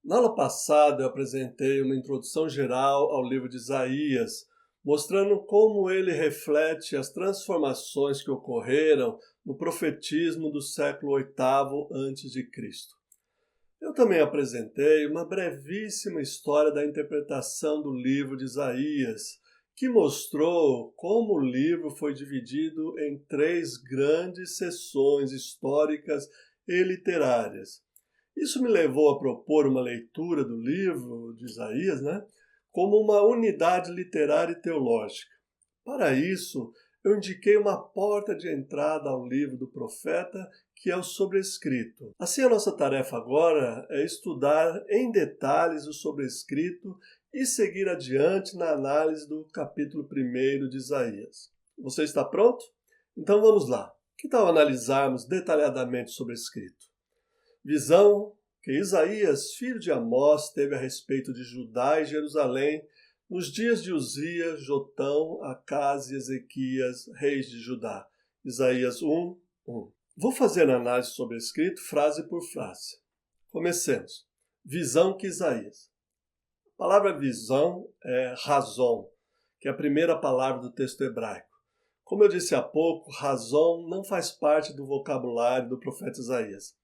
Na aula passada, eu apresentei uma introdução geral ao livro de Isaías, mostrando como ele reflete as transformações que ocorreram no profetismo do século oitavo antes de Cristo. Eu também apresentei uma brevíssima história da interpretação do livro de Isaías, que mostrou como o livro foi dividido em três grandes seções históricas e literárias. Isso me levou a propor uma leitura do livro de Isaías, como uma unidade literária e teológica. Para isso, eu indiquei uma porta de entrada ao livro do profeta, que é o sobrescrito. Assim, a nossa tarefa agora é estudar em detalhes o sobrescrito e seguir adiante na análise do capítulo 1 de Isaías. Você está pronto? Então vamos lá. Que tal analisarmos detalhadamente o sobrescrito? Visão que Isaías, filho de Amós, teve a respeito de Judá e Jerusalém nos dias de Uzias, Jotão, Acás e Ezequias, reis de Judá. Isaías 1:1. Vou fazer a análise sobre o escrito frase por frase. Comecemos. Visão que Isaías. A palavra visão é razon, que é a primeira palavra do texto hebraico. Como eu disse há pouco, razon não faz parte do vocabulário do profeta Isaías.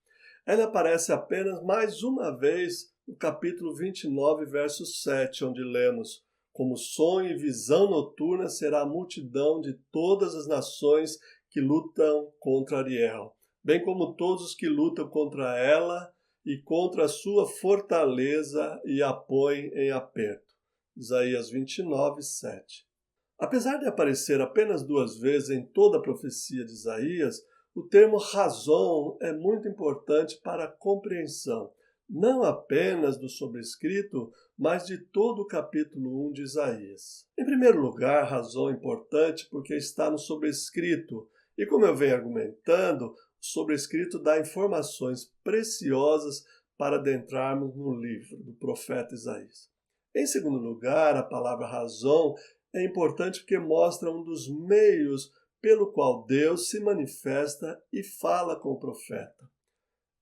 Ela aparece apenas mais uma vez no capítulo 29, verso 7, onde lemos: como sonho e visão noturna será a multidão de todas as nações que lutam contra Ariel, bem como todos os que lutam contra ela e contra a sua fortaleza e a põem em aperto. Isaías 29, 7. Apesar de aparecer apenas duas vezes em toda a profecia de Isaías, o termo razão é muito importante para a compreensão, não apenas do sobrescrito, mas de todo o capítulo 1 de Isaías. Em primeiro lugar, razão é importante porque está no sobrescrito, e como eu venho argumentando, o sobrescrito dá informações preciosas para adentrarmos no livro do profeta Isaías. Em segundo lugar, a palavra razão é importante porque mostra um dos meios pelo qual Deus se manifesta e fala com o profeta.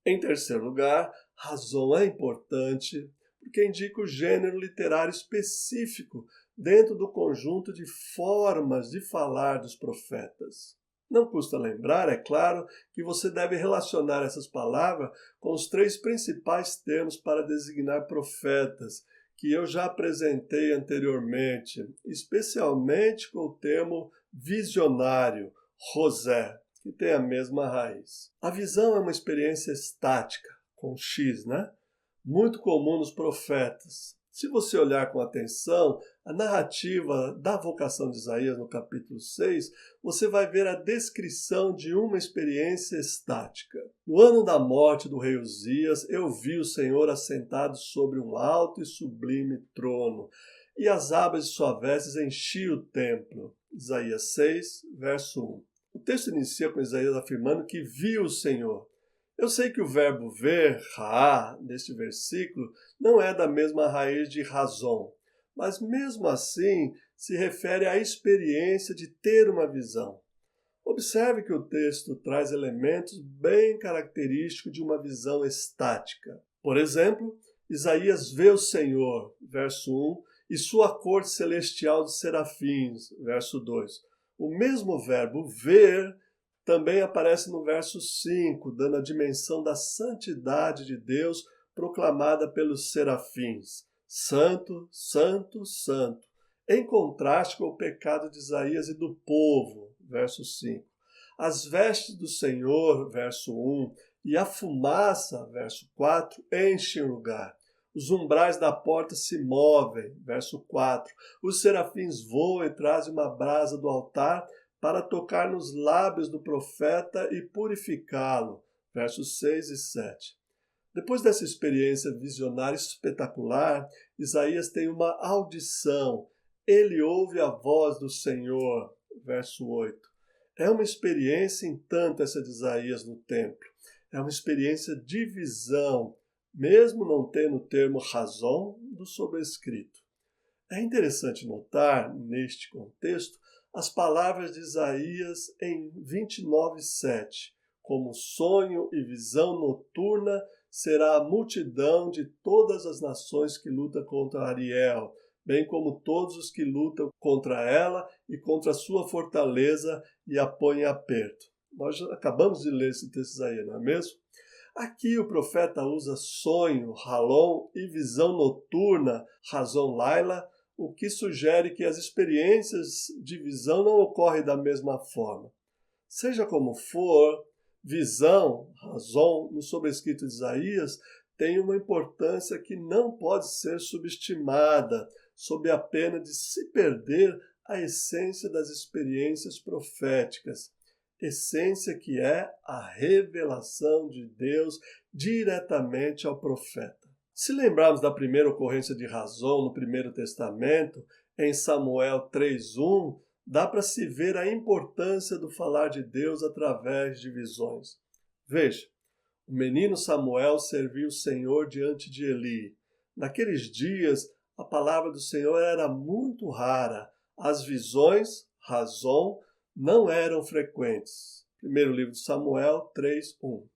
Em terceiro lugar, razão é importante porque indica o gênero literário específico dentro do conjunto de formas de falar dos profetas. Não custa lembrar, é claro, que você deve relacionar essas palavras com os três principais termos para designar profetas, que eu já apresentei anteriormente, especialmente com o termo visionário, rosé, que tem a mesma raiz. A visão é uma experiência estática, com X, muito comum nos profetas. Se você olhar com atenção a narrativa da vocação de Isaías no capítulo 6, você vai ver a descrição de uma experiência estática. No ano da morte do rei Uzias, eu vi o Senhor assentado sobre um alto e sublime trono, e as abas de sua vestes enchiam o templo. Isaías 6, verso 1. O texto inicia com Isaías afirmando que viu o Senhor. Eu sei que o verbo ver, raá, deste versículo, não é da mesma raiz de razão, mas mesmo assim se refere à experiência de ter uma visão. Observe que o texto traz elementos bem característicos de uma visão estática. Por exemplo, Isaías vê o Senhor, verso 1, e sua corte celestial de serafins, verso 2. O mesmo verbo ver também aparece no verso 5, dando a dimensão da santidade de Deus proclamada pelos serafins. Santo, santo, santo. Em contraste com o pecado de Isaías e do povo, verso 5. As vestes do Senhor, verso 1, e a fumaça, verso 4, enchem o lugar. Os umbrais da porta se movem, verso 4. Os serafins voam e trazem uma brasa do altar para tocar nos lábios do profeta e purificá-lo, versos 6 e 7. Depois dessa experiência visionária espetacular, Isaías tem uma audição. Ele ouve a voz do Senhor, verso 8. É uma experiência, entanto, essa de Isaías no templo. É uma experiência de visão, mesmo não tendo o termo razão do sobrescrito. É interessante notar, neste contexto, as palavras de Isaías em 29:7, como sonho e visão noturna será a multidão de todas as nações que lutam contra Ariel, bem como todos os que lutam contra ela e contra a sua fortaleza e a põem em aperto. Nós já acabamos de ler esse texto aí, não é mesmo? Aqui o profeta usa sonho, halom, e visão noturna, razon laila, o que sugere que as experiências de visão não ocorrem da mesma forma. Seja como for, visão, razão, no sobrescrito de Isaías, tem uma importância que não pode ser subestimada, sob a pena de se perder a essência das experiências proféticas. Essência que é a revelação de Deus diretamente ao profeta. Se lembrarmos da primeira ocorrência de razão no Primeiro Testamento, em Samuel 3:1, dá para se ver a importância do falar de Deus através de visões. Veja, o menino Samuel serviu o Senhor diante de Eli. Naqueles dias, a palavra do Senhor era muito rara. As visões, razão, não eram frequentes. Primeiro livro de Samuel 3:1.